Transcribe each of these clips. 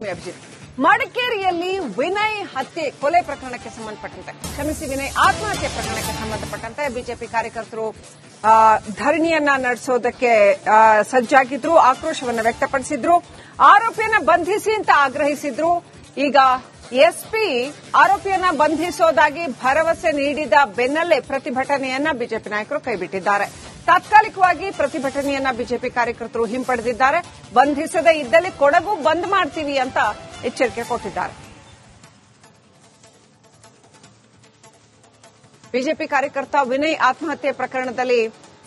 ಮಡಿಕೇರಿಯಲ್ಲಿ ವಿನಯ್ ಹತ್ಯೆ ಕೊಲೆ ಪ್ರಕರಣಕ್ಕೆ ಸಂಬಂಧಪಟ್ಟಂತೆ ಕ್ಷಮಿಸಿ ವಿನಯ್ ಆತ್ಮಹತ್ಯೆ ಪ್ರಕರಣಕ್ಕೆ ಸಂಬಂಧಪಟ್ಟಂತೆ ಬಿಜೆಪಿ ಕಾರ್ಯಕರ್ತರು ಧರಣಿಯನ್ನ ನಡೆಸೋದಕ್ಕೆ ಸಜ್ಜಾಗಿದ್ರು, ಆಕ್ರೋಶವನ್ನು ವ್ಯಕ್ತಪಡಿಸಿದ್ರು, ಆರೋಪಿಯನ್ನ ಬಂಧಿಸಿ ಅಂತ ಆಗ್ರಹಿಸಿದ್ರು. ಈಗ ಎಸ್ಪಿ ಆರೋಪಿಯನ್ನ ಬಂಧಿಸೋದಾಗಿ ಭರವಸೆ ನೀಡಿದ ಬೆನ್ನಲ್ಲೇ ಪ್ರತಿಭಟನೆಯನ್ನ ಬಿಜೆಪಿ ನಾಯಕರು ಕೈಬಿಟ್ಟಿದ್ದಾರೆ. ತಾತ್ಕಾಲಿಕವಾಗಿ ಪ್ರತಿಭಟನೆಯನ್ನ ಬಿಜೆಪಿ ಕಾರ್ಯಕರ್ತರು ಹಿಂಪಡೆದಿದ್ದಾರೆ. ಬಂಧಿಸದೇ ಇದ್ದಲ್ಲಿ ಕೊಡಗು ಬಂದ್ ಮಾಡ್ತೀವಿ ಅಂತ ಎಚ್ಚರಿಕೆ ಕೊಟ್ಟಿದ್ದಾರೆ. ಬಿಜೆಪಿ ಕಾರ್ಯಕರ್ತ ವಿನಯ್ ಆತ್ಮಹತ್ಯೆ ಪ್ರಕರಣದಲ್ಲಿ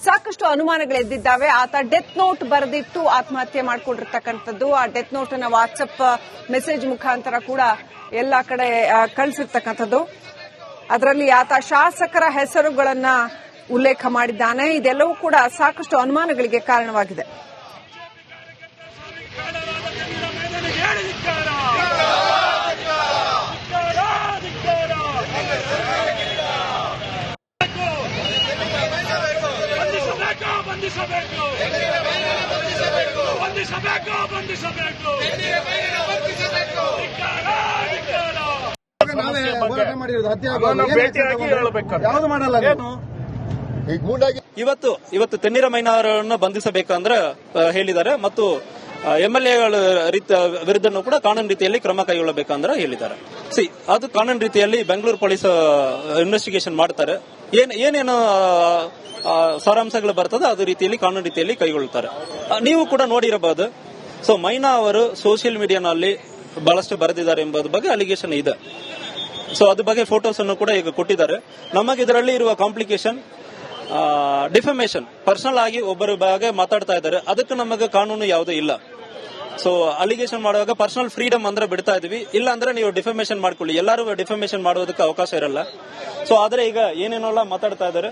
ಸಾಕಷ್ಟು ಅನುಮಾನಗಳೆದ್ದಿದ್ದಾವೆ. ಆತ ಡೆತ್ ನೋಟ್ ಬರೆದಿಟ್ಟು ಆತ್ಮಹತ್ಯೆ ಮಾಡಿಕೊಂಡಿರ್ತಕ್ಕಂಥದ್ದು. ಆ ಡೆತ್ ನೋಟ್ ಅನ್ನ ವಾಟ್ಸ್ಆಪ್ ಮೆಸೇಜ್ ಮುಖಾಂತರ ಕೂಡ ಎಲ್ಲಾ ಕಡೆ ಕಳಿಸಿರ್ತಕ್ಕಂಥದ್ದು. ಅದರಲ್ಲಿ ಆತ ಶಾಸಕರ ಹೆಸರುಗಳನ್ನ ಉಲ್ಲೇಖ ಮಾಡಿದ್ದಾನೆ. ಇದೆಲ್ಲವೂ ಕೂಡ ಸಾಕಷ್ಟು ಅನುಮಾನಗಳಿಗೆ ಕಾರಣವಾಗಿದೆ. ಇವತ್ತು ತೆನ್ನಿರ ಮೈನಾರನ್ನು ಬಂಧಿಸಬೇಕಂದ್ರೆ ಹೇಳಿದ್ದಾರೆ ಮತ್ತು ಎಂಎಲ್ಎಗಳ ವಿರುದ್ಧನೂ ಕೂಡ ಕಾನೂನು ರೀತಿಯಲ್ಲಿ ಕ್ರಮ ಕೈಗೊಳ್ಳಬೇಕಂದ್ರೆ ಹೇಳಿದ್ದಾರೆ. ಅದು ಕಾನೂನು ರೀತಿಯಲ್ಲಿ ಬೆಂಗಳೂರು ಪೊಲೀಸ್ ಇನ್ವೆಸ್ಟಿಗೇಷನ್ ಮಾಡ್ತಾರೆ. ಏನೇನು ಸಾರಾಂಶಗಳು ಬರ್ತದೆ ಅದು ರೀತಿಯಲ್ಲಿ ಕಾನೂನು ರೀತಿಯಲ್ಲಿ ಕೈಗೊಳ್ಳುತ್ತಾರೆ. ನೀವು ಕೂಡ ನೋಡಿರಬಹುದು. ಮೈನಾ ಅವರು ಸೋಷಿಯಲ್ ಮೀಡಿಯಾನಲ್ಲಿ ಬಹಳಷ್ಟು ಬರೆದಿದ್ದಾರೆ ಎಂಬುದು ಬಗ್ಗೆ ಅಲಿಗೇಷನ್ ಇದೆ. ಅದ್ರ ಬಗ್ಗೆ ಫೋಟೋಸ್ ಅನ್ನು ಕೂಡ ಈಗ ಕೊಟ್ಟಿದ್ದಾರೆ. ನಮಗೆ ಇದರಲ್ಲಿ ಇರುವ ಕಾಂಪ್ಲಿಕೇಶನ್ ಡಿಫಮೇಷನ್, ಪರ್ಸನಲ್ ಆಗಿ ಒಬ್ಬರ ಬಗ್ಗೆ ಮಾತಾಡ್ತಾ ಇದ್ದಾರೆ. ಅದಕ್ಕೆ ನಮಗೆ ಕಾನೂನು ಯಾವುದೂ ಇಲ್ಲ. ಅಲಿಗೇಷನ್ ಮಾಡುವಾಗ ಪರ್ಸನಲ್ ಫ್ರೀಡಮ್ ಅಂದ್ರೆ ಬಿಡ್ತಾ ಇದೀವಿ. ಇಲ್ಲ ಅಂದ್ರೆ ನೀವು ಡಿಫಮೇಷನ್ ಮಾಡ್ಕೊಳ್ಳಿ. ಎಲ್ಲರೂ ಡಿಫಮೇಷನ್ ಮಾಡೋದಕ್ಕೆ ಅವಕಾಶ ಇರಲ್ಲ. ಆದ್ರೆ ಈಗ ಏನೇನೆಲ್ಲ ಮಾತಾಡ್ತಾ ಇದ್ದಾರೆ,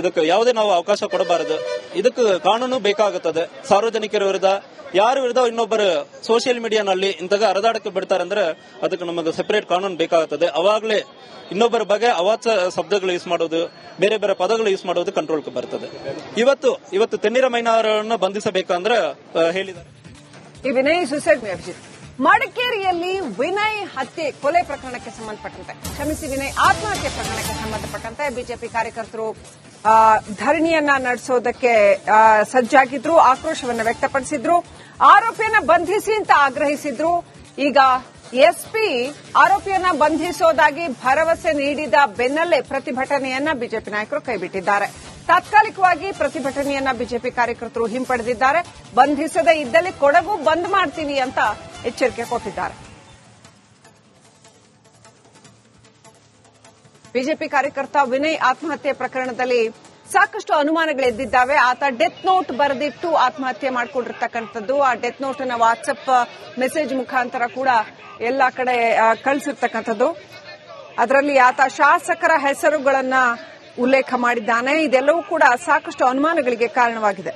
ಇದಕ್ಕೆ ಯಾವುದೇ ನಾವು ಅವಕಾಶ ಕೊಡಬಾರದು. ಇದಕ್ಕೆ ಕಾನೂನು ಬೇಕಾಗುತ್ತದೆ. ಸಾರ್ವಜನಿಕರ ವಿರುದ್ಧ ಯಾರ ವಿರುದ್ಧ ಇನ್ನೊಬ್ಬರು ಸೋಷಿಯಲ್ ಮೀಡಿಯಾನಲ್ಲಿ ಇಂತಹ ಹರಿದಾಡಕ್ಕೆ ಬಿಡ್ತಾರೆ ಅಂದ್ರೆ ಅದಕ್ಕೆ ನಮಗೆ ಸೆಪರೇಟ್ ಕಾನೂನು ಬೇಕಾಗುತ್ತದೆ. ಅವಾಗಲೇ ಇನ್ನೊಬ್ಬರ ಬಗ್ಗೆ ಅವಾಚ್ಯ ಶಬ್ದಗಳು ಯೂಸ್ ಮಾಡೋದು, ಬೇರೆ ಬೇರೆ ಪದಗಳು ಯೂಸ್ ಮಾಡೋದು ಕಂಟ್ರೋಲ್ಗೆ ಬರ್ತದೆ. ಇವತ್ತು ತೆನ್ನಿರ ಮೈನಾರನ್ನು ಬಂಧಿಸಬೇಕಂದ್ರೆ ಹೇಳಿದ್ದಾರೆ. ಈ ವಿನಯ್ ಸುಸೈಡ್ ಮಡಿಕೇರಿಯಲ್ಲಿ ವಿನಯ್ ಹತ್ಯೆ ಕೊಲೆ ಪ್ರಕರಣಕ್ಕೆ ಸಂಬಂಧಪಟ್ಟಂತೆ ಕ್ಷಮಿಸಿ ವಿನಯ್ ಆತ್ಮಹತ್ಯೆ ಪ್ರಕರಣಕ್ಕೆ ಸಂಬಂಧಪಟ್ಟಂತೆ ಬಿಜೆಪಿ ಕಾರ್ಯಕರ್ತರು ಧರಣಿಯನ್ನ ನಡೆಸೋದಕ್ಕೆ ಸಜ್ಜಾಗಿದ್ರು, ಆಕ್ರೋಶವನ್ನು ವ್ಯಕ್ತಪಡಿಸಿದ್ರು, ಆರೋಪಿಯನ್ನ ಬಂಧಿಸಿ ಅಂತ ಆಗ್ರಹಿಸಿದ್ರು. ಈಗ ಎಸ್ಪಿ ಆರೋಪಿಯನ್ನ ಬಂಧಿಸೋದಾಗಿ ಭರವಸೆ ನೀಡಿದ ಬೆನ್ನಲ್ಲೇ ಪ್ರತಿಭಟನೆಯನ್ನ ಬಿಜೆಪಿ ನಾಯಕರು ಕೈಬಿಟ್ಟಿದ್ದಾರೆ. ತಾತ್ಕಾಲಿಕವಾಗಿ ಪ್ರತಿಭಟನೆಯನ್ನ ಬಿಜೆಪಿ ಕಾರ್ಯಕರ್ತರು ಹಿಂಪಡೆದಿದ್ದಾರೆ. ಬಂಧಿಸದೇ ಇದ್ದಲ್ಲಿ ಕೊಡಗು ಬಂದ್ ಮಾಡ್ತೀವಿ ಅಂತ ಎಚ್ಚರಿಕೆ ಕೊಟ್ಟಿದ್ದಾರೆ. ಬಿಜೆಪಿ ಕಾರ್ಯಕರ್ತ ವಿನಯ್ ಆತ್ಮಹತ್ಯೆ ಪ್ರಕರಣದಲ್ಲಿ ಸಾಕಷ್ಟು ಅನುಮಾನಗಳೆದ್ದಿದ್ದಾವೆ. ಆತ ಡೆತ್ ನೋಟ್ ಬರೆದಿಟ್ಟು ಆತ್ಮಹತ್ಯೆ ಮಾಡಿಕೊಂಡಿರ್ತಕ್ಕಂಥದ್ದು. ಆ ಡೆತ್ ನೋಟ್ ಅನ್ನ ವಾಟ್ಸ್ಆಪ್ ಮೆಸೇಜ್ ಮುಖಾಂತರ ಕೂಡ ಎಲ್ಲಾ ಕಡೆ ಕಳಿಸಿರ್ತಕ್ಕಂಥದ್ದು. ಅದರಲ್ಲಿ ಆತ ಶಾಸಕರ ಹೆಸರುಗಳನ್ನ ಉಲ್ಲೇಖ ಮಾಡಿದ್ದಾನೆ. ಇದೆಲ್ಲವೂ ಕೂಡ ಸಾಕಷ್ಟು ಅನುಮಾನಗಳಿಗೆ ಕಾರಣವಾಗಿದೆ.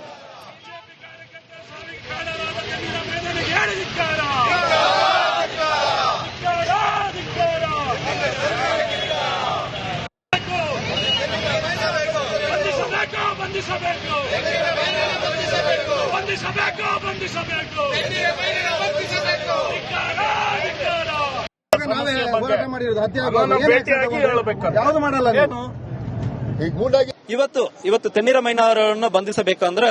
ಇವತ್ತು ತೆನ್ನಿರ ಮೈನಾರನ್ನು ಬಂಧಿಸಬೇಕಂದ್ರೆ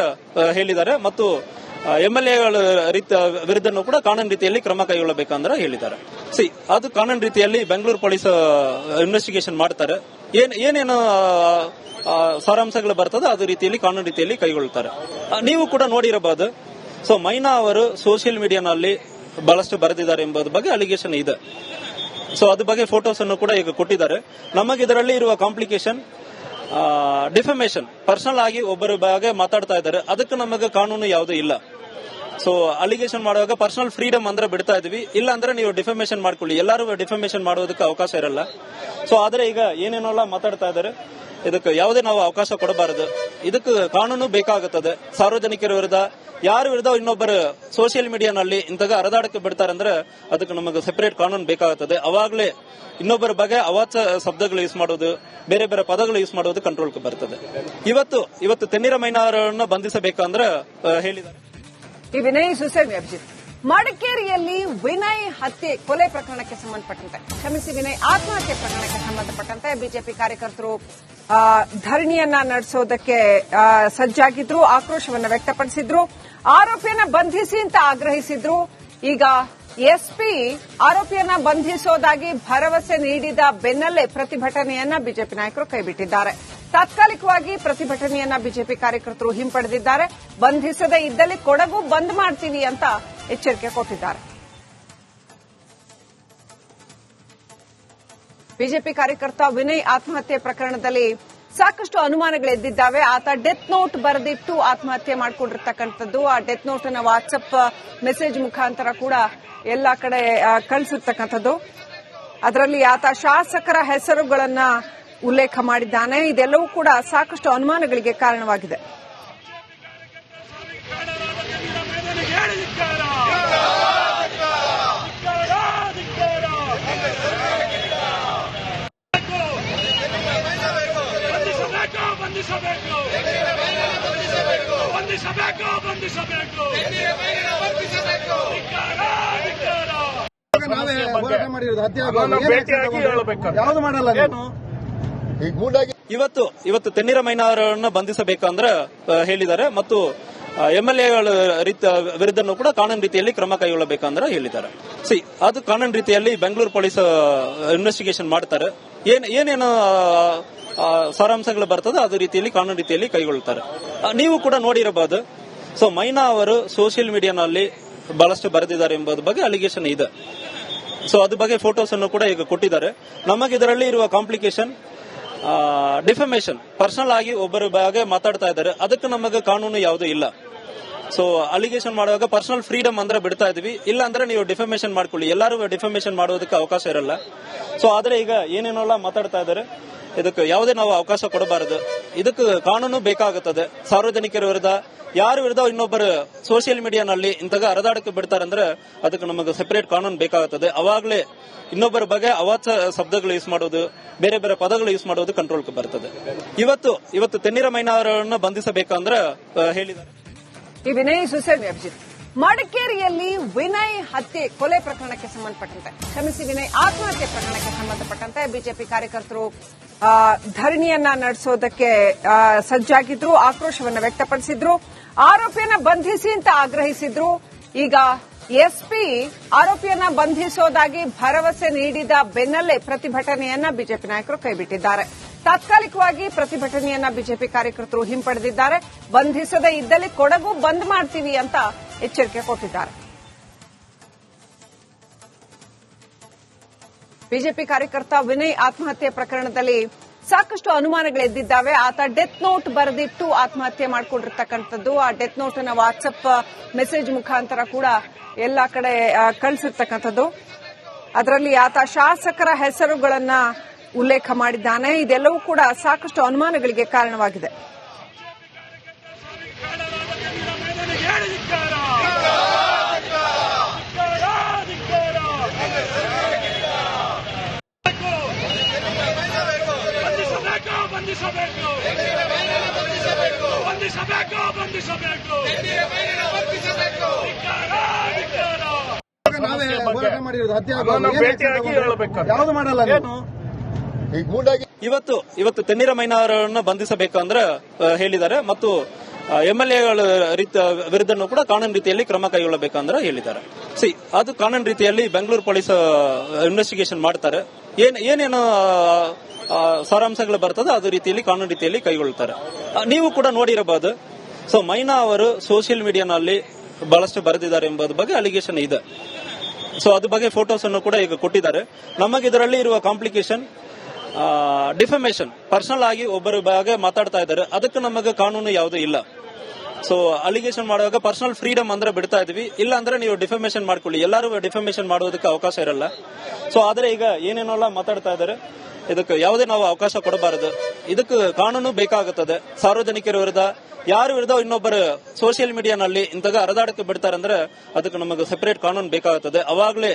ಹೇಳಿದ್ದಾರೆ ಮತ್ತು ಎಂಎಲ್ಎಗಳ ವಿರುದ್ಧನೂ ಕೂಡ ಕಾನೂನು ರೀತಿಯಲ್ಲಿ ಕ್ರಮ ಕೈಗೊಳ್ಳಬೇಕಂದ್ರೆ ಹೇಳಿದ್ದಾರೆ. ಅದು ಕಾನೂನು ರೀತಿಯಲ್ಲಿ ಬೆಂಗಳೂರು ಪೊಲೀಸ್ ಇನ್ವೆಸ್ಟಿಗೇಷನ್ ಮಾಡ್ತಾರೆ. ಏನೇನು ಸಾರಾಂಶಗಳು ಬರ್ತದೆ ಅದು ರೀತಿಯಲ್ಲಿ ಕಾನೂನು ರೀತಿಯಲ್ಲಿ ಕೈಗೊಳ್ಳುತ್ತಾರೆ. ನೀವು ಕೂಡ ನೋಡಿರಬಹುದು. ಮೈನಾ ಅವರು ಸೋಷಿಯಲ್ ಮೀಡಿಯಾನಲ್ಲಿ ಬಹಳಷ್ಟು ಬರೆದಿದ್ದಾರೆ ಎಂಬುದು ಬಗ್ಗೆ ಅಲಿಗೇಷನ್ ಇದೆ. ಅದ್ರ ಬಗ್ಗೆ ಫೋಟೋಸ್ ಅನ್ನು ಕೂಡ ಈಗ ಕೊಟ್ಟಿದ್ದಾರೆ. ನಮಗೆ ಇದರಲ್ಲಿ ಇರುವ ಕಾಂಪ್ಲಿಕೇಶನ್ ಡಿಫಮೇಷನ್, ಪರ್ಸನಲ್ ಆಗಿ ಒಬ್ಬರ ಬಗ್ಗೆ ಮಾತಾಡ್ತಾ ಇದ್ದಾರೆ. ಅದಕ್ಕೆ ನಮಗೆ ಕಾನೂನು ಯಾವುದೂ ಇಲ್ಲ. ಅಲಿಗೇಷನ್ ಮಾಡುವಾಗ ಪರ್ಸನಲ್ ಫ್ರೀಡಮ್ ಅಂದ್ರೆ ಬಿಡ್ತಾ ಇದೀವಿ. ಇಲ್ಲ ಅಂದ್ರೆ ನೀವು ಡಿಫಮೇಷನ್ ಮಾಡ್ಕೊಳ್ಳಿ. ಎಲ್ಲರೂ ಡಿಫಮೇಷನ್ ಮಾಡೋದಕ್ಕೆ ಅವಕಾಶ ಇರಲ್ಲ. ಆದ್ರೆ ಈಗ ಏನೇನೆಲ್ಲ ಮಾತಾಡ್ತಾ ಇದ್ದಾರೆ, ಇದಕ್ಕೆ ಯಾವುದೇ ನಾವು ಅವಕಾಶ ಕೊಡಬಾರದು. ಇದಕ್ಕೆ ಕಾನೂನು ಬೇಕಾಗುತ್ತದೆ. ಸಾರ್ವಜನಿಕರ ವಿರುದ್ಧ ಯಾರ ವಿರುದ್ಧ ಇನ್ನೊಬ್ಬರು ಸೋಷಿಯಲ್ ಮೀಡಿಯಾನಲ್ಲಿ ಇಂತಹ ಹರಿದಾಡಕ್ಕೆ ಬಿಡ್ತಾರೆ ಅಂದ್ರೆ ಅದಕ್ಕೆ ನಮಗೆ ಸೆಪರೇಟ್ ಕಾನೂನು ಬೇಕಾಗುತ್ತದೆ. ಅವಾಗಲೇ ಇನ್ನೊಬ್ಬರ ಬಗ್ಗೆ ಅವಾಚ್ಯ ಶಬ್ದಗಳು ಯೂಸ್ ಮಾಡೋದು, ಬೇರೆ ಬೇರೆ ಪದಗಳು ಯೂಸ್ ಮಾಡೋದು ಕಂಟ್ರೋಲ್ಗೆ ಬರ್ತದೆ. ಇವತ್ತು ತೆನ್ನಿರ ಮೈನಾರನ್ನು ಬಂಧಿಸಬೇಕಂದ್ರೆ ಹೇಳಿದ್ದಾರೆ. ಈ ವಿನಯ್ ಸುಸೈಡ್ ಮಡಿಕೇರಿಯಲ್ಲಿ ವಿನಯ್ ಹತ್ಯೆ ಕೊಲೆ ಪ್ರಕರಣಕ್ಕೆ ಸಂಬಂಧಪಟ್ಟಂತೆ ಕ್ಷಮಿಸಿ ವಿನಯ್ ಆತ್ಮಹತ್ಯೆ ಪ್ರಕರಣಕ್ಕೆ ಸಂಬಂಧಪಟ್ಟಂತೆ ಬಿಜೆಪಿ ಕಾರ್ಯಕರ್ತರು ಧರಣಿಯನ್ನ ನಡೆಸೋದಕ್ಕೆ ಸಜ್ಜಾಗಿದ್ರು, ಆಕ್ರೋಶವನ್ನು ವ್ಯಕ್ತಪಡಿಸಿದ್ರು, ಆರೋಪಿಯನ್ನ ಬಂಧಿಸಿ ಅಂತ ಆಗ್ರಹಿಸಿದ್ರು. ಈಗ ಎಸ್ಪಿ ಆರೋಪಿಯನ್ನ ಬಂಧಿಸೋದಾಗಿ ಭರವಸೆ ನೀಡಿದ ಬೆನ್ನಲ್ಲೇ ಪ್ರತಿಭಟನೆಯನ್ನ ಬಿಜೆಪಿ ನಾಯಕರು ಕೈಬಿಟ್ಟಿದ್ದಾರೆ. ತಾತ್ಕಾಲಿಕವಾಗಿ ಪ್ರತಿಭಟನೆಯನ್ನ ಬಿಜೆಪಿ ಕಾರ್ಯಕರ್ತರು ಹಿಂಪಡೆದಿದ್ದಾರೆ. ಬಂಧಿಸದೇ ಇದ್ದಲ್ಲಿ ಕೊಡಗು ಬಂದ್ ಮಾಡ್ತೀವಿ ಅಂತ ಎಚ್ಚರಿಕೆ ಕೊಟ್ಟಿದ್ದಾರೆ. ಬಿಜೆಪಿ ಕಾರ್ಯಕರ್ತ ವಿನಯ್ ಆತ್ಮಹತ್ಯೆ ಪ್ರಕರಣದಲ್ಲಿ ಸಾಕಷ್ಟು ಅನುಮಾನಗಳೆದ್ದಿದ್ದಾವೆ. ಆತ ಡೆತ್ ನೋಟ್ ಬರೆದಿಟ್ಟು ಆತ್ಮಹತ್ಯೆ ಮಾಡಿಕೊಂಡಿರ್ತಕ್ಕಂಥದ್ದು. ಆ ಡೆತ್ ನೋಟ್ ಅನ್ನು ವಾಟ್ಸಪ್ ಮೆಸೇಜ್ ಮುಖಾಂತರ ಕೂಡ ಎಲ್ಲಾ ಕಡೆ ಕಳಿಸಿರ್ತಕ್ಕಂಥದ್ದು. ಅದರಲ್ಲಿ ಆತ ಶಾಸಕರ ಹೆಸರುಗಳನ್ನ ಉಲ್ಲೇಖ ಮಾಡಿದ್ದಾನೆ. ಇದೆಲ್ಲವೂ ಕೂಡ ಸಾಕಷ್ಟು ಅನುಮಾನಗಳಿಗೆ ಕಾರಣವಾಗಿದೆ. ಇವತ್ತು ತೆನ್ನಿರ ಮೈನಾರನ್ನು ಬಂಧಿಸಬೇಕಂದ್ರೆ ಹೇಳಿದ್ದಾರೆ ಮತ್ತು ಎಂಎಲ್ಎಗಳ ವಿರುದ್ಧನೂ ಕೂಡ ಕಾನೂನು ರೀತಿಯಲ್ಲಿ ಕ್ರಮ ಕೈಗೊಳ್ಳಬೇಕಂದ್ರೆ ಹೇಳಿದ್ದಾರೆ. ಅದು ಕಾನೂನು ರೀತಿಯಲ್ಲಿ ಬೆಂಗಳೂರು ಪೊಲೀಸ್ ಇನ್ವೆಸ್ಟಿಗೇಷನ್ ಮಾಡ್ತಾರೆ. ಏನೇನು ಸಾರಾಂಶಗಳು ಬರ್ತದೆ ಅದು ರೀತಿಯಲ್ಲಿ ಕಾನೂನು ರೀತಿಯಲ್ಲಿ ಕೈಗೊಳ್ಳುತ್ತಾರೆ. ನೀವು ಕೂಡ ನೋಡಿರಬಹುದು. ಮೈನಾ ಅವರು ಸೋಷಿಯಲ್ ಮೀಡಿಯಾನಲ್ಲಿ ಬಹಳಷ್ಟು ಬರೆದಿದ್ದಾರೆ ಎಂಬುದು ಬಗ್ಗೆ ಅಲಿಗೇಷನ್ ಇದೆ. ಅದ್ರ ಬಗ್ಗೆ ಫೋಟೋಸ್ ಅನ್ನು ಕೂಡ ಈಗ ಕೊಟ್ಟಿದ್ದಾರೆ. ನಮಗೆ ಇದರಲ್ಲಿ ಇರುವ ಕಾಂಪ್ಲಿಕೇಶನ್ ಡಿಫಮೇಷನ್, ಪರ್ಸನಲ್ ಆಗಿ ಒಬ್ಬರ ಬಗ್ಗೆ ಮಾತಾಡ್ತಾ ಇದ್ದಾರೆ. ಅದಕ್ಕೆ ನಮಗೆ ಕಾನೂನು ಯಾವುದೂ ಇಲ್ಲ. ಅಲಿಗೇಷನ್ ಮಾಡುವಾಗ ಪರ್ಸನಲ್ ಫ್ರೀಡಮ್ ಅಂದ್ರೆ ಬಿಡ್ತಾ ಇದೀವಿ. ಇಲ್ಲ ಅಂದ್ರೆ ನೀವು ಡಿಫಮೇಷನ್ ಮಾಡ್ಕೊಳ್ಳಿ. ಎಲ್ಲರೂ ಡಿಫಮೇಷನ್ ಮಾಡೋದಕ್ಕೆ ಅವಕಾಶ ಇರಲ್ಲ. ಆದ್ರೆ ಈಗ ಏನೇನೆಲ್ಲ ಮಾತಾಡ್ತಾ ಇದ್ದಾರೆ, ಇದಕ್ಕೆ ಯಾವುದೇ ನಾವು ಅವಕಾಶ ಕೊಡಬಾರದು. ಇದಕ್ಕೆ ಕಾನೂನು ಬೇಕಾಗುತ್ತದೆ. ಸಾರ್ವಜನಿಕರ ವಿರುದ್ಧ ಯಾರ ವಿರುದ್ಧ ಇನ್ನೊಬ್ಬರು ಸೋಷಿಯಲ್ ಮೀಡಿಯಾನಲ್ಲಿ ಇಂತಹ ಹರಿದಾಡಕ್ಕೆ ಬಿಡ್ತಾರಂದ್ರೆ ಅದಕ್ಕೆ ನಮಗೆ ಸೆಪರೇಟ್ ಕಾನೂನು ಬೇಕಾಗುತ್ತದೆ. ಅವಾಗಲೇ ಇನ್ನೊಬ್ಬರ ಬಗ್ಗೆ ಅವಾಚ್ಯ ಶಬ್ದಗಳು ಯೂಸ್ ಮಾಡೋದು, ಬೇರೆ ಬೇರೆ ಪದಗಳು ಯೂಸ್ ಮಾಡೋದು ಕಂಟ್ರೋಲ್ಗೆ ಬರ್ತದೆ. ಇವತ್ತು ತೆನ್ನಿರ ಮೈನಾರನ್ನು ಬಂಧಿಸಬೇಕಂದ್ರೆ ಹೇಳಿದ್ದಾರೆ. ಈ ವಿನಯ್ ಸುಸೇನ್ ಅಭಿಜಿತ್ ಮಡಿಕೇರಿಯಲ್ಲಿ ವಿನಯ್ ಹತ್ಯೆ ಕೊಲೆ ಪ್ರಕರಣಕ್ಕೆ ಸಂಬಂಧಪಟ್ಟಂತೆ ಕ್ಷಮಿಸಿ ವಿನಯ್ ಆತ್ಮಹತ್ಯೆ ಪ್ರಕರಣಕ್ಕೆ ಸಂಬಂಧಪಟ್ಟಂತೆ ಬಿಜೆಪಿ ಕಾರ್ಯಕರ್ತರು ಧರಣಿಯನ್ನ ನಡೆಸೋದಕ್ಕೆ ಸಜ್ಜಾಗಿದ್ರು, ಆಕ್ರೋಶವನ್ನು ವ್ಯಕ್ತಪಡಿಸಿದ್ರು, ಆರೋಪಿಯನ್ನ ಬಂಧಿಸಿ ಅಂತ ಆಗ್ರಹಿಸಿದ್ರು. ಈಗ ಎಸ್ಪಿ ಆರೋಪಿಯನ್ನ ಬಂಧಿಸೋದಾಗಿ ಭರವಸೆ ನೀಡಿದ ಬೆನ್ನಲ್ಲೇ ಪ್ರತಿಭಟನೆಯನ್ನ ಬಿಜೆಪಿ ನಾಯಕರು ಕೈಬಿಟ್ಟಿದ್ದಾರೆ. ತಾತ್ಕಾಲಿಕವಾಗಿ ಪ್ರತಿಭಟನೆಯನ್ನ ಬಿಜೆಪಿ ಕಾರ್ಯಕರ್ತರು ಹಿಂಪಡೆದಿದ್ದಾರೆ. ಬಂಧಿಸದೇ ಇದ್ದಲ್ಲಿ ಕೊಡಗು ಬಂದ್ ಮಾಡ್ತೀವಿ ಅಂತ ಎಚ್ಚರಿಕೆ ಕೊಟ್ಟಿದ್ದಾರೆ. ಬಿಜೆಪಿ ಕಾರ್ಯಕರ್ತ ವಿನಯ್ ಆತ್ಮಹತ್ಯೆ ಪ್ರಕರಣದಲ್ಲಿ ಸಾಕಷ್ಟು ಅನುಮಾನಗಳೆದ್ದಿದ್ದಾವೆ. ಆತ ಡೆತ್ ನೋಟ್ ಬರೆದಿಟ್ಟು ಆತ್ಮಹತ್ಯೆ ಮಾಡಿಕೊಂಡಿರ್ತಕ್ಕಂಥದ್ದು. ಆ ಡೆತ್ ನೋಟ್ ಅನ್ನು ವಾಟ್ಸಪ್ ಮೆಸೇಜ್ ಮುಖಾಂತರ ಕೂಡ ಎಲ್ಲಾ ಕಡೆ ಕಳಿಸಿರ್ತಕ್ಕಂಥದ್ದು. ಅದರಲ್ಲಿ ಆತ ಶಾಸಕರ ಹೆಸರುಗಳನ್ನ ಉಲ್ಲೇಖ ಮಾಡಿದ್ದಾನೆ. ಇದೆಲ್ಲವೂ ಕೂಡ ಸಾಕಷ್ಟು ಅನುಮಾನಗಳಿಗೆ ಕಾರಣವಾಗಿದೆ. ಇವತ್ತು ತೆನ್ನಿರ ಮೈನಾರನ್ನು ಬಂಧಿಸಬೇಕಂದ್ರೆ ಹೇಳಿದ್ದಾರೆ ಮತ್ತು ಎಂಎಲ್ಎಗಳ ವಿರುದ್ಧನೂ ಕೂಡ ಕಾನೂನು ರೀತಿಯಲ್ಲಿ ಕ್ರಮ ಕೈಗೊಳ್ಳಬೇಕಂದ್ರೆ ಹೇಳಿದ್ದಾರೆ. ಅದು ಕಾನೂನು ರೀತಿಯಲ್ಲಿ ಬೆಂಗಳೂರು ಪೊಲೀಸ್ ಇನ್ವೆಸ್ಟಿಗೇಷನ್ ಮಾಡ್ತಾರೆ. ಏನೇನು ಸಾರಾಂಶಗಳು ಬರ್ತದೆ ಅದು ರೀತಿಯಲ್ಲಿ ಕಾನೂನು ರೀತಿಯಲ್ಲಿ ಕೈಗೊಳ್ಳುತ್ತಾರೆ. ನೀವು ಕೂಡ ನೋಡಿರಬಹುದು. ಮೈನಾ ಅವರು ಸೋಷಿಯಲ್ ಮೀಡಿಯಾನಲ್ಲಿ ಬಹಳಷ್ಟು ಬರೆದಿದ್ದಾರೆ ಎಂಬುದು ಬಗ್ಗೆ ಅಲಿಗೇಷನ್ ಇದೆ. ಅದ್ರ ಬಗ್ಗೆ ಫೋಟೋಸ್ ಅನ್ನು ಕೂಡ ಈಗ ಕೊಟ್ಟಿದ್ದಾರೆ. ನಮಗೆ ಇದರಲ್ಲಿ ಇರುವ ಕಾಂಪ್ಲಿಕೇಶನ್ ಡಿಫಮೇಷನ್, ಪರ್ಸನಲ್ ಆಗಿ ಒಬ್ಬರ ಬಗ್ಗೆ ಮಾತಾಡ್ತಾ ಇದ್ದಾರೆ. ಅದಕ್ಕೆ ನಮಗೆ ಕಾನೂನು ಯಾವುದೂ ಇಲ್ಲ. ಅಲಿಗೇಷನ್ ಮಾಡುವಾಗ ಪರ್ಸನಲ್ ಫ್ರೀಡಮ್ ಅಂದ್ರೆ ಬಿಡ್ತಾ ಇದೀವಿ. ಇಲ್ಲ ಅಂದ್ರೆ ನೀವು ಡಿಫಮೇಷನ್ ಮಾಡ್ಕೊಳ್ಳಿ. ಎಲ್ಲರೂ ಡಿಫಮೇಷನ್ ಮಾಡೋದಕ್ಕೆ ಅವಕಾಶ ಇರಲ್ಲ. ಆದ್ರೆ ಈಗ ಏನೇನೆಲ್ಲ ಮಾತಾಡ್ತಾ ಇದ್ದಾರೆ, ಇದಕ್ಕೆ ಯಾವುದೇ ನಾವು ಅವಕಾಶ ಕೊಡಬಾರದು. ಇದಕ್ಕೆ ಕಾನೂನು ಬೇಕಾಗುತ್ತದೆ. ಸಾರ್ವಜನಿಕರ ವಿರುದ್ಧ ಯಾರ ವಿರುದ್ಧ ಇನ್ನೊಬ್ಬರು ಸೋಷಿಯಲ್ ಮೀಡಿಯಾನಲ್ಲಿ ಇಂತಹ ಹರಿದಾಡಕ್ಕೆ ಬಿಡ್ತಾರಂದ್ರೆ ಅದಕ್ಕೆ ನಮಗೆ ಸೆಪರೇಟ್ ಕಾನೂನು ಬೇಕಾಗುತ್ತದೆ. ಅವಾಗಲೇ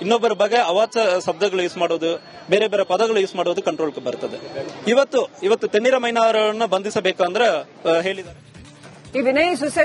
ಇನ್ನೊಬ್ಬರ ಬಗ್ಗೆ ಅವಾಚ್ಯ ಶಬ್ದಗಳು ಯೂಸ್ ಮಾಡೋದು, ಬೇರೆ ಬೇರೆ ಪದಗಳು ಯೂಸ್ ಮಾಡೋದು ಕಂಟ್ರೋಲ್ಗೆ ಬರ್ತದೆ. ಇವತ್ತು ತೆನ್ನಿರ ಮೈನಾರನ್ನು ಬಂಧಿಸಬೇಕಂದ್ರೆ ಹೇಳಿದ್ದಾರೆ. ಈ ವಿನಯ್ ಸುಸೇನ್